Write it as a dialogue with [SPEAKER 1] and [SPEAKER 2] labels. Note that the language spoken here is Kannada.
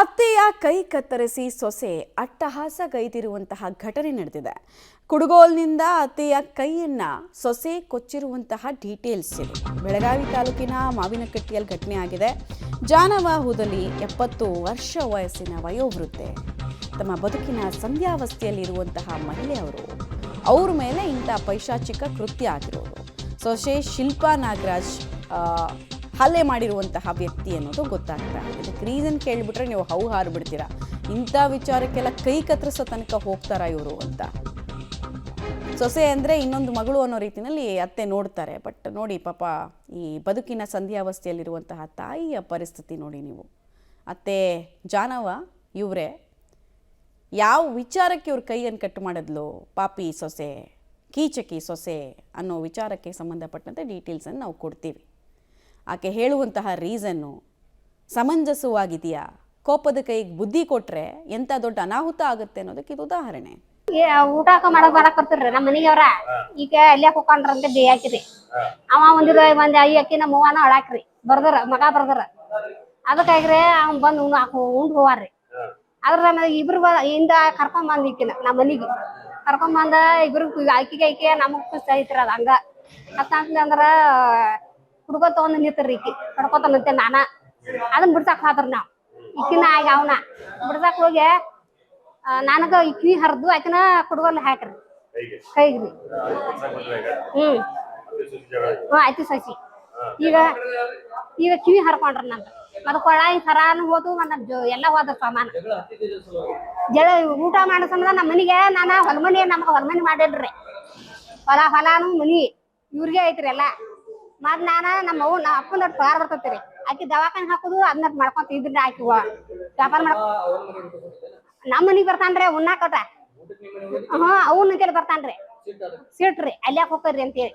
[SPEAKER 1] ಅತ್ತೆಯ ಕೈ ಕತ್ತರಿಸಿ ಸೊಸೆ ಅಟ್ಟಹಾಸಗೈದಿರುವಂತಹ ಘಟನೆ ನಡೆದಿದೆ. ಕುಡುಗೋಲ್ನಿಂದ ಅತ್ತೆಯ ಕೈಯನ್ನ ಸೊಸೆ ಕೊಚ್ಚಿರುವಂತಹ ಡೀಟೇಲ್ಸ್ ಇದೆ. ಬೆಳಗಾವಿ ತಾಲೂಕಿನ ಮಾವಿನಕಟ್ಟಿಯಲ್ಲಿ ಘಟನೆ ಆಗಿದೆ. ಜಾನವಾಹುದಲ್ಲಿ 70 ವರ್ಷ ವಯಸ್ಸಿನ ವಯೋವೃದ್ಧೆ ತಮ್ಮ ಬದುಕಿನ ಸಂಧ್ಯಾವಸ್ಥೆಯಲ್ಲಿರುವಂತಹ ಮಹಿಳೆಯವರು ಅವ್ರ ಮೇಲೆ ಇಂಥ ಪೈಶಾಚಿಕ ಕೃತ್ಯ ಆಗಿರೋದು. ಸೊಸೆ ಶಿಲ್ಪಾ ನಾಗರಾಜ್ ಹಲ್ಲೆ ಮಾಡಿರುವಂತಹ ವ್ಯಕ್ತಿ ಅನ್ನೋದು ಗೊತ್ತಾಗ್ತಾ ಇದೆ. ಇದಕ್ಕೆ ರೀಸನ್ ಕೇಳಿಬಿಟ್ರೆ ನೀವು ಹಾರ್ಬಿಡ್ತೀರಾ. ಇಂಥ ವಿಚಾರಕ್ಕೆಲ್ಲ ಕೈ ಕತ್ತರಿಸೋ ತನಕ ಹೋಗ್ತಾರಾ ಇವರು ಅಂತ. ಸೊಸೆ ಅಂದರೆ ಇನ್ನೊಂದು ಮಗಳು ಅನ್ನೋ ರೀತಿಯಲ್ಲಿ ಅತ್ತೆ ನೋಡ್ತಾರೆ. ಬಟ್ ನೋಡಿ ಪಾಪ ಈ ಬದುಕಿನ ಸಂಧ್ಯಾವಸ್ಥೆಯಲ್ಲಿರುವಂತಹ ತಾಯಿಯ ಪರಿಸ್ಥಿತಿ ನೋಡಿ ನೀವು. ಅತ್ತೆ ಜಾನವ ಇವರೇ ಯಾವ ವಿಚಾರಕ್ಕೆ ಇವ್ರ ಕೈಯನ್ನು ಕಟ್ಟು ಮಾಡಿದ್ಲು ಪಾಪಿ ಸೊಸೆ, ಕೀಚಕಿ ಸೊಸೆ ಅನ್ನೋ ವಿಚಾರಕ್ಕೆ ಸಂಬಂಧಪಟ್ಟಂತೆ ಡೀಟೇಲ್ಸನ್ನು ನಾವು ಕೊಡ್ತೀವಿ. ಆಕೆ ಹೇಳುವಂತಹ ರೀಸನ್ನು ಸಮಂಜಸವಾಗಿದೆಯಾ, ಕೋಪದ ಕೈಗೆ ಬುದ್ಧಿ ಕೊಟ್ಟರೆ ಎಂಥ ದೊಡ್ಡ ಅನಾಹುತ ಆಗುತ್ತೆ ಅನ್ನೋದಕ್ಕೆ ಇದು ಉದಾಹರಣೆ.
[SPEAKER 2] ಊಟಕ ಮಾಡಕ್ ಬರ್ತಿರ್ರಿ ನಮ್ಮ ಮನಿಗವ್ರ ಈಗ ಅಲ್ಲೇ ಹೋಗ್ಕೊಂಡ್ರಂತೆ ಬೇ ಹಾಕಿರಿ. ಅವ ಒಂದ್ ಅಕ್ಕಿನ ಮೂವನ ಅಳಾಕ್ರಿ ಬರ್ದರ ಮಗ ಬರ್ದರ ಅದಕ್ಕಾಗ್ರಿ ಅವ್ನ್ ಬಂದ್ ಉಂಡ್ ಹೋವಾರ್ರಿ. ಅದ್ರ ಇಬ್ರು ಇಂದ ಕರ್ಕೊಂಡ್ ಬಂದ್ ಇಕ್ಕಿನ ನಮ್ಮ ಮನಿಗೆ ಕರ್ಕೊಂಡ್ ಬಂದ ಇಬ್ರು ಆಕಿಗೆ ನಮಗ್ ಖುಷಿ ಐತ್ರಿ. ಅದ ಹಂಗ ಅಂದ್ರ ಹುಡುಗ ತಗೊಂಡ್ ನಿಂತರಿ ಇಕ್ಕಿ ಕಡ್ಕೋತ ನಿಂತೆ ನಾನ ಅದನ್ನ ಬಿಡ್ಸಾಕ್ ಹಾದ್ರ ನಾವ್ ಇಕ್ಕಿನ ಆಗ ಅವನ ಬಿಡ್ಸಾಕ್ ಹೋಗಿ ನನಗ ಇಕ್ಕಿ ಹರಿದು ಆಕಿನ ಕುಡುಗಲ್ಲಿ ಹಾಕ್ರಿ ಕೈಗ್ರಿ. ಆಯ್ತು ಸಸಿ ಈಗ ಈಗ ಕಿವಿ ಹರ್ಕೊಂಡ್ರಿ ನಂದ ಮತ್ ಕೊಳಾಯಿ ಸರಾನು ಹೋದು ಎಲ್ಲ ಹೋದ ಸಾಮಾನ ಜಳ ಊಟ ಮಾಡೋ ಸಂಬಂಧ ನಮ್ಮ ಮನಿಗೆ ನಾನ ಹೊಲಮನಿ ನಮ್ಗ ಹೊಲಮನಿ ಮಾಡೇನ್ರಿ. ಹೊಲಾನು ಮನಿ ಇವ್ರಿಗೆ ಐತ್ರಿ ಎಲ್ಲ ಮತ್ ನಾನ ನಮ್ಮ ಅಪ್ಪನ ಪಗಾರ ಬರ್ತೈತಿರಿ. ಆಕಿ ದವಾಖಾನೆ ಹಾಕುದು ಅದನ್ನ ಮಾಡ್ಕೊಂತ ಇದ್ರಿ. ಆಕಿ ವ್ಯಾಪಾರ ಮಾಡ್ಕೊ ನಮ್ಮ ಮನಿಗ್ ಬರ್ತಾನ್ರಿ ಉಣ್ಣಾಕಟ. ಅವ್ನ ಕೇಳಿ ಬರ್ತಾನ್ರಿ ಸಿಟ್ರಿ ಅಲ್ಯಾಕ್ ಹೋಗ್ತಾರ್ರಿ ಅಂತೇಳಿ.